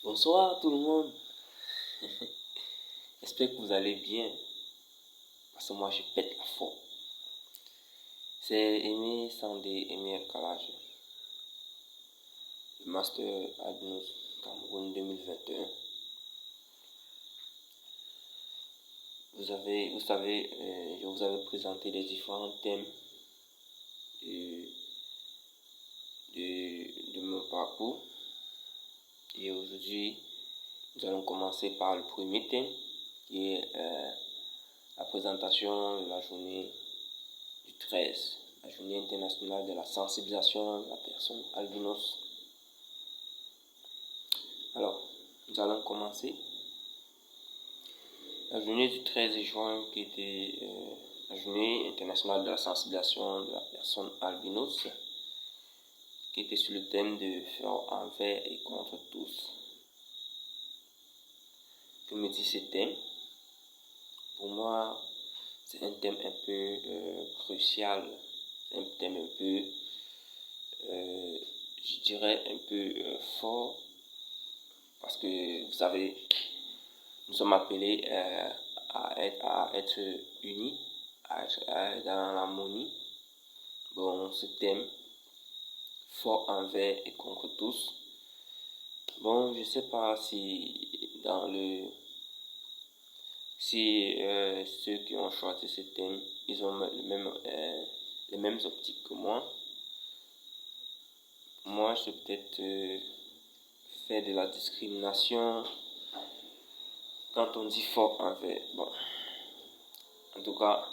Bonsoir tout le monde. J'espère que vous allez bien. Parce que moi je pète la forme. C'est Aimé Sandé, Aimé Kalage. Le Master Albinos Cameroun 2021. Vous savez, je vous avais présenté les différents thèmes de mon parcours. Et aujourd'hui, nous allons commencer par le premier thème, qui est la présentation de la journée du 13, la journée internationale de la sensibilisation de la personne albinos. Alors, nous allons commencer. La journée du 13 juin, qui était la journée internationale de la sensibilisation de la personne albinos, qui était sur le thème de faire envers et contre tous. Que me dit ce thème? Pour moi, c'est un thème un peu crucial, un thème un peu, je dirais, un peu fort, parce que vous savez, nous sommes appelés à être unis, à être dans l'harmonie. Bon, ce thème, fort envers et contre tous. Bon, je ne sais pas si ceux qui ont choisi ce thème, ils ont les mêmes optiques que moi. Moi, je peut-être faire de la discrimination quand on dit fort envers. Bon, en tout cas,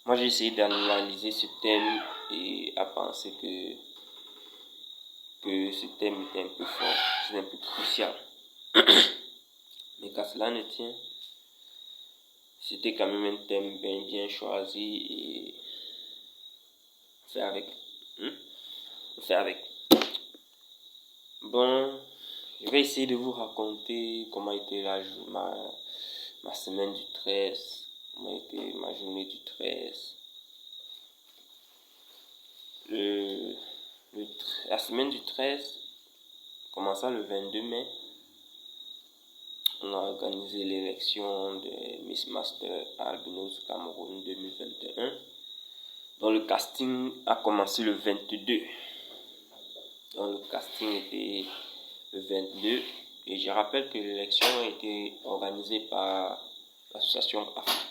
moi j'ai essayé d'analyser ce thème et à penser que ce thème était un peu fort, c'est un peu crucial. Mais qu'à cela ne tient, c'était quand même un thème bien choisi et on fait avec. On fait avec. Bon, je vais essayer de vous raconter comment était ma semaine du 13, comment était ma journée du 13. La semaine du 13 commença le 22 mai. On a organisé l'élection de Miss Master Albinos Cameroun 2021, dont le casting a commencé le 22. Donc le casting était le 22. Et je rappelle que l'élection a été organisée par l'association AFAC.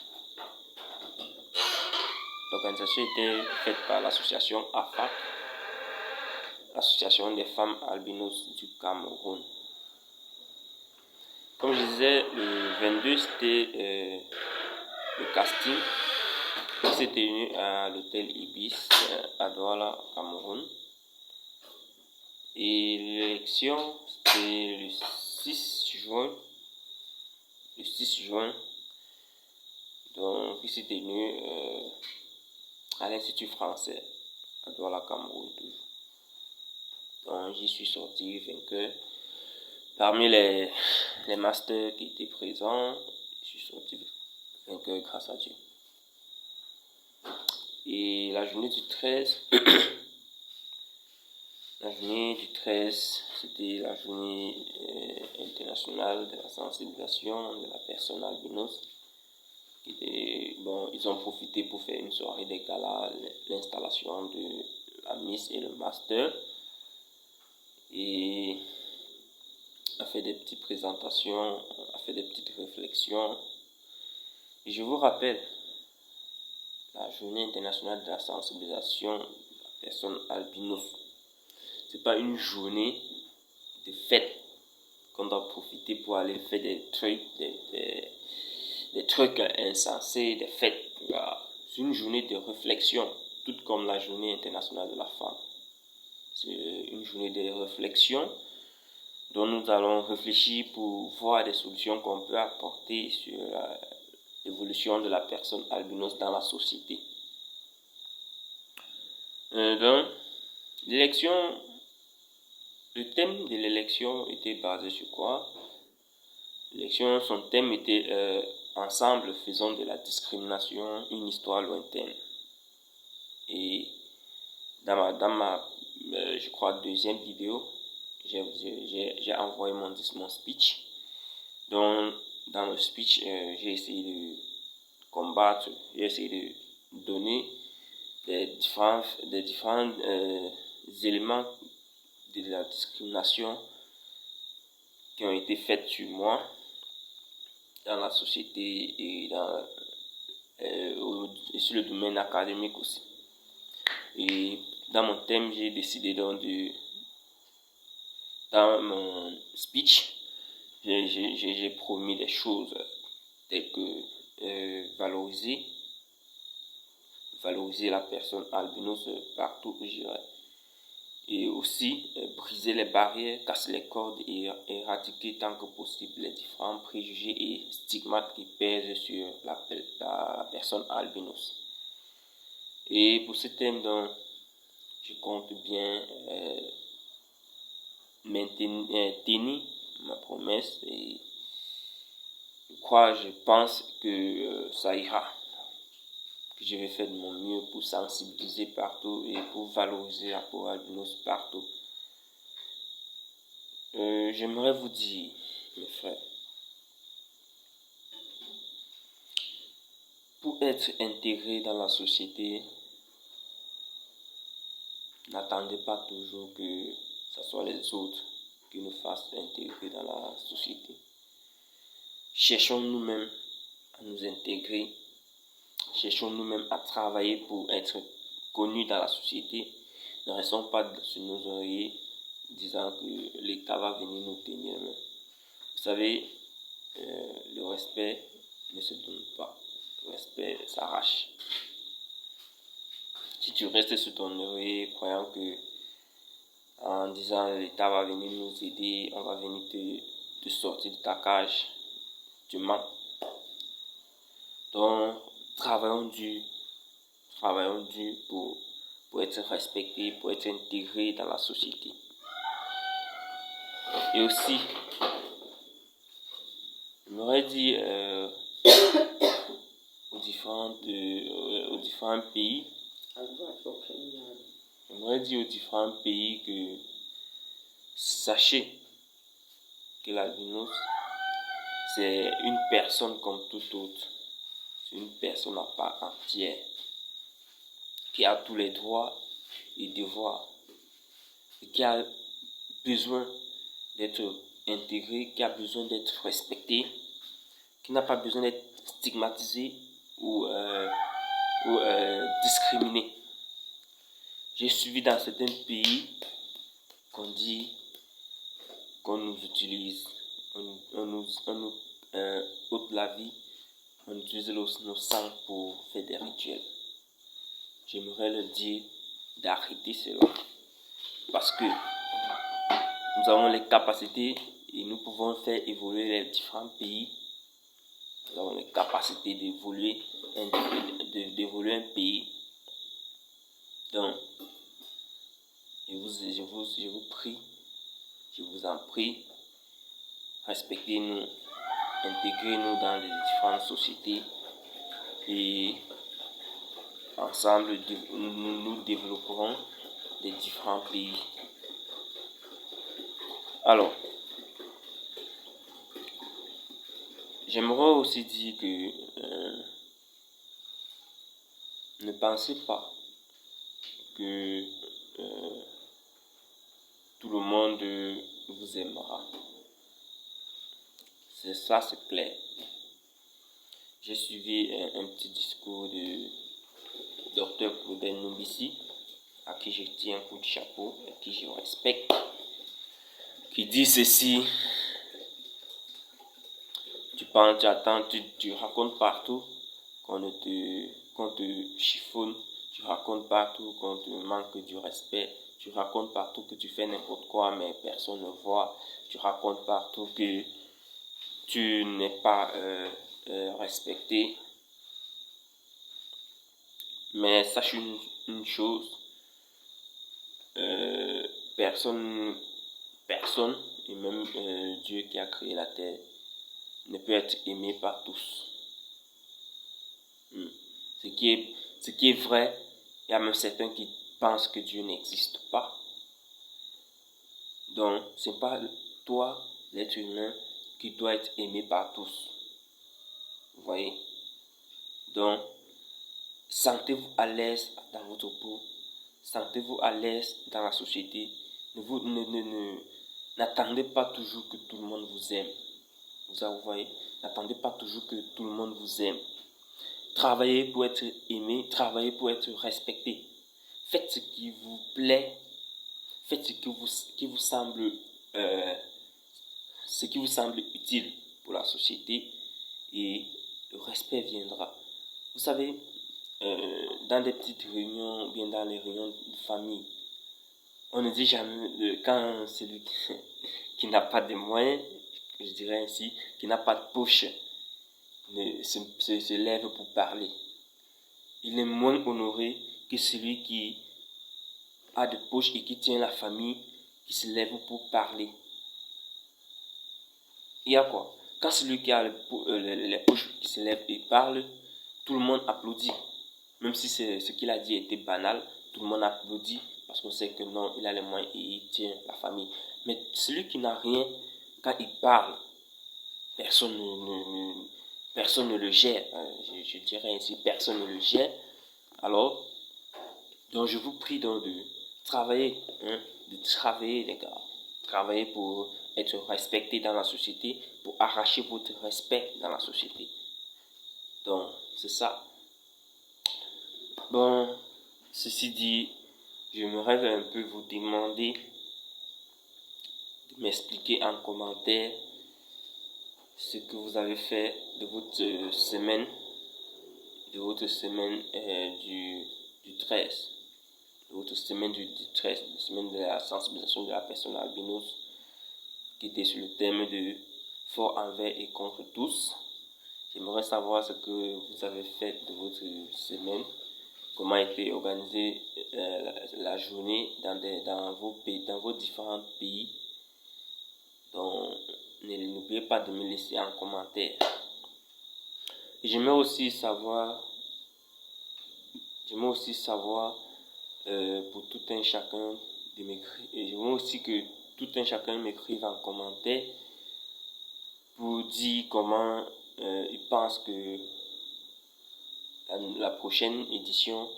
L'organisation était faite par l'association AFAC, l'association des femmes albinos du Cameroun. Comme je disais, le 22, c'était le casting qui s'est tenu à l'hôtel Ibis à Douala, Cameroun. Et l'élection, c'était le 6 juin. Le 6 juin, donc, qui s'est tenu à l'Institut français à Douala, Cameroun. Donc, j'y suis sorti vainqueur. Parmi les masters qui étaient présents, je suis sorti vainqueur grâce à Dieu. Et la journée du 13, c'était la journée internationale de la sensibilisation de la personne albinos. Ils ont profité pour faire une soirée de gala, l'installation de la Miss et le Master. Et a fait des petites présentations, a fait des petites réflexions. Et je vous rappelle, la journée internationale de la sensibilisation de la personne albinos, c'est pas une journée de fête qu'on doit profiter pour aller faire des trucs insensés, des fêtes. C'est une journée de réflexion, tout comme la journée internationale de la femme. C'est une journée de réflexion dont nous allons réfléchir pour voir des solutions qu'on peut apporter sur l'évolution de la personne albinos dans la société. Donc, le thème de l'élection était basé sur quoi? L'élection, son thème était Ensemble, faisons de la discrimination une histoire lointaine. Et dans ma je crois, deuxième vidéo, j'ai envoyé mon speech. Donc, dans le speech, j'ai essayé de combattre, j'ai essayé de donner des différents éléments de la discrimination qui ont été faites sur moi dans la société et sur le domaine académique aussi. Et dans mon thème, j'ai décidé donc dans mon speech, j'ai promis des choses telles que valoriser la personne albinos partout où j'irai. Et aussi briser les barrières, casser les cordes et éradiquer tant que possible les différents préjugés et stigmates qui pèsent sur la personne albinos. Et pour ce thème, donc, je compte bien tenir ma promesse et je pense que ça ira. Que je vais faire de mon mieux pour sensibiliser partout et pour valoriser la peau albinos partout. J'aimerais vous dire, mes frères, pour être intégré dans la société, n'attendez pas toujours que ce soit les autres qui nous fassent intégrer dans la société. Cherchons nous-mêmes à nous intégrer. Cherchons nous-mêmes à travailler pour être connus dans la société. Ne restons pas sur nos oreillers disant que l'État va venir nous tenir la main. Vous savez, le respect ne se donne pas. Le respect s'arrache. Si tu restes sur ton oreiller croyant que en disant l'État va venir nous aider, on va venir te sortir de ta cage, tu mens. Donc, travaillons dur pour être respecté, pour être intégré dans la société. Et aussi, je m'aurais dit aux différents pays, que sachez que l'albinos, c'est une personne comme toute autre. C'est une personne à part entière qui a tous les droits et devoirs et qui a besoin d'être intégré, qui a besoin d'être respecté, qui n'a pas besoin d'être stigmatisé ou discriminé. J'ai suivi dans certains pays qu'on dit qu'on nous utilise, on nous ôte la vie, on utilise nos sangs pour faire des rituels. J'aimerais leur dire d'arrêter cela parce que nous avons les capacités et nous pouvons faire évoluer les différents pays. Nous avons les capacités d'évoluer un pays. Donc, je vous prie, je vous en prie, respectez-nous, intégrez-nous dans les différentes sociétés et ensemble, nous développerons les différents pays. Alors, j'aimerais aussi dire que ne pensez pas que tout le monde vous aimera. C'est clair. J'ai suivi un petit discours de Dr Claudel Nobissi, à qui je tiens un coup de chapeau, à qui je respecte, qui dit ceci: tu racontes partout qu'on te chiffonne, tu racontes partout qu'on te manque du respect, tu racontes partout que tu fais n'importe quoi mais personne ne voit, tu racontes partout que tu n'es pas respecté. Mais sache une chose, personne, et même Dieu qui a créé la terre, ne peut être aimé par tous. Ce qui est vrai, il y a même certains qui pensent que Dieu n'existe pas. Donc, ce n'est pas toi, l'être humain, qui doit être aimé par tous. Vous voyez? Donc, sentez-vous à l'aise dans votre peau. Sentez-vous à l'aise dans la société. N'attendez pas toujours que tout le monde vous aime. Vous voyez? N'attendez pas toujours que tout le monde vous aime. Travaillez pour être aimé. Travaillez pour être respecté. Faites ce qui vous plaît. Faites ce qui vous semble utile pour la société et le respect viendra. Vous savez, dans des petites réunions, bien dans les réunions de famille, on ne dit jamais, quand celui qui n'a pas de moyens, je dirais ainsi, qui n'a pas de poche, se lève pour parler. Il est moins honoré que celui qui a de poche et qui tient la famille, qui se lève pour parler. Il y a quoi? Quand celui qui a les poches qui se lève et parle, tout le monde applaudit. Même si ce qu'il a dit était banal, tout le monde applaudit parce qu'on sait que non, il a les moyens et il tient la famille. Mais celui qui n'a rien, quand il parle, personne ne le gère. Je dirais ainsi, personne ne le gère. Alors, donc je vous prie donc de travailler, les gars. Travailler pour être respecté dans la société, pour arracher votre respect dans la société. Donc, c'est ça. Bon, ceci dit, j'aimerais un peu vous demander de m'expliquer en commentaire ce que vous avez fait de votre semaine, du 13, de votre semaine du 13, la semaine de la sensibilisation de la personne albinos, qui était sur le thème de fort envers et contre tous. J'aimerais savoir ce que vous avez fait de votre semaine, comment a été organisée la journée dans vos différents pays. Donc, n'oubliez pas de me laisser en commentaire. J'aimerais aussi savoir pour tout un chacun de m'écrire. J'aimerais aussi que tout un chacun m'écrive en commentaire pour dire comment il pense que la prochaine édition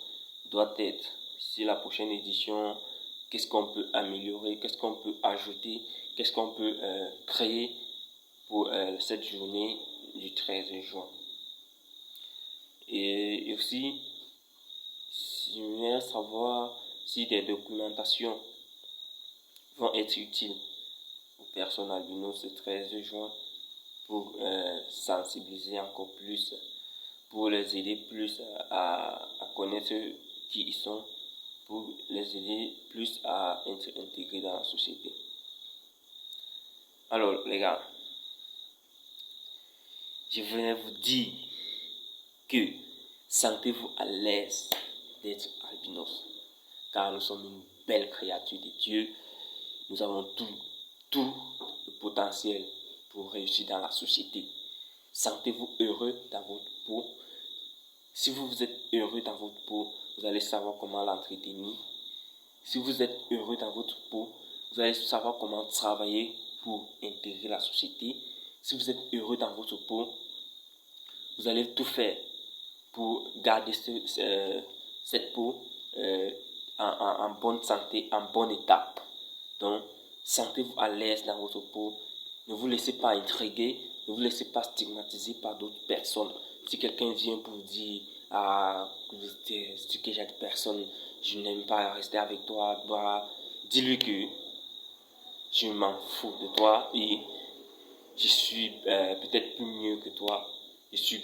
doit être. Si la prochaine édition, qu'est-ce qu'on peut améliorer, qu'est-ce qu'on peut ajouter, qu'est-ce qu'on peut créer pour cette journée du 13 juin. Et aussi, j'aimerais savoir si des documentations vont être utiles aux personnes albinos ce 13 juin pour sensibiliser encore plus, pour les aider plus à connaître qui ils sont, pour les aider plus à être intégrés dans la société. Alors les gars, je voulais vous dire que sentez-vous à l'aise d'être albinos, car nous sommes une belle créature de Dieu. Nous avons tout le potentiel pour réussir dans la société. Sentez-vous heureux dans votre peau. Si vous êtes heureux dans votre peau, vous allez savoir comment l'entretenir. Si vous êtes heureux dans votre peau, vous allez savoir comment travailler pour intégrer la société. Si vous êtes heureux dans votre peau, vous allez tout faire pour garder cette peau en bonne santé, en bon état. Donc, sentez-vous à l'aise dans votre peau. Ne vous laissez pas intriguer, ne vous laissez pas stigmatiser par d'autres personnes. Si quelqu'un vient pour dire que j'ai des personnes, je n'aime pas rester avec toi, dis-lui que je m'en fous de toi et je suis peut-être plus mieux que toi. Je suis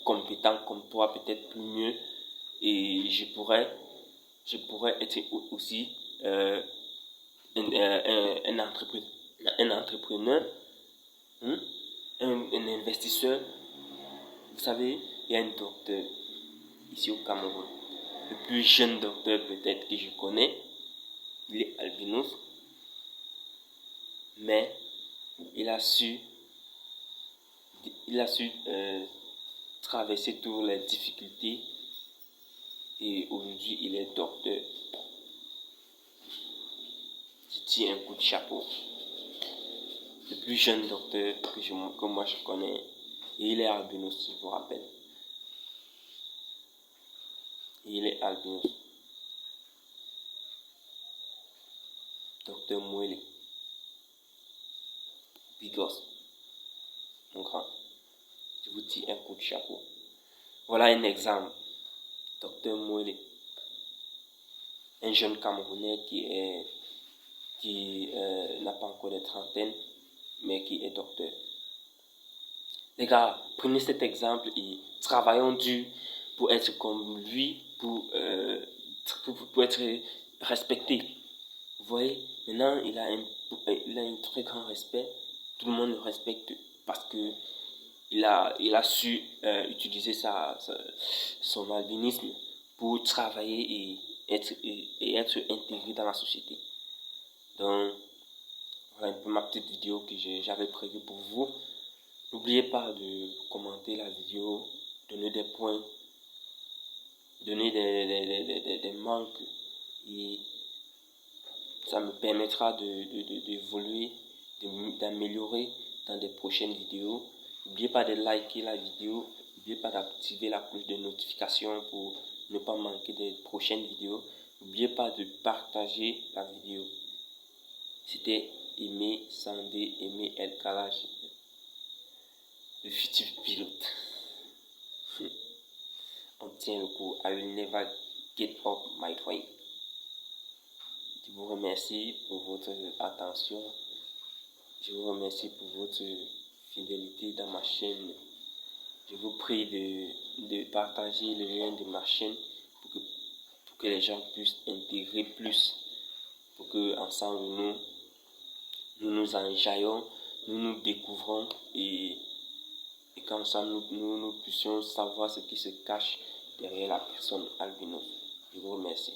compétent comme toi, peut-être plus mieux. Et je pourrais être aussi un entrepreneur, un investisseur. Vous savez, il y a un docteur ici au Cameroun, le plus jeune docteur peut-être que je connais. Il est albinos, mais il a su traverser toutes les difficultés et aujourd'hui il est docteur. Je tire un coup de chapeau. Le plus jeune docteur que moi je connais, et il est albinos, si je vous rappelle. Il est albinos. Docteur Mouele. Bigos, mon grand. Je vous tire un coup de chapeau. Voilà un exemple. Docteur Mouele. Un jeune Camerounais qui n'a pas encore de trentaine, mais qui est docteur. Les gars, prenez cet exemple et travaillons dur pour être comme lui, pour être respecté. Vous voyez, maintenant il a un très grand respect. Tout le monde le respecte parce que il a su utiliser son albinisme pour travailler et être intégré dans la société. Donc, voilà un peu ma petite vidéo que j'avais prévue pour vous. N'oubliez pas de commenter la vidéo, donner des points, donner des manques et ça me permettra d'évoluer, d'améliorer dans des prochaines vidéos. N'oubliez pas de liker la vidéo, n'oubliez pas d'activer la cloche de notification pour ne pas manquer des prochaines vidéos. N'oubliez pas de partager la vidéo. C'était Aimé Sandé, Aimé El Kalaj, le futur pilote. On tient le coup. I will never get up my train. Je vous remercie pour votre attention. Je vous remercie pour votre fidélité dans ma chaîne. Je vous prie de partager le lien de ma chaîne pour que les gens puissent intégrer plus. Pour que ensemble nous enjaillons, nous découvrons et qu'ensemble nous puissions savoir ce qui se cache derrière la personne albinos. Je vous remercie.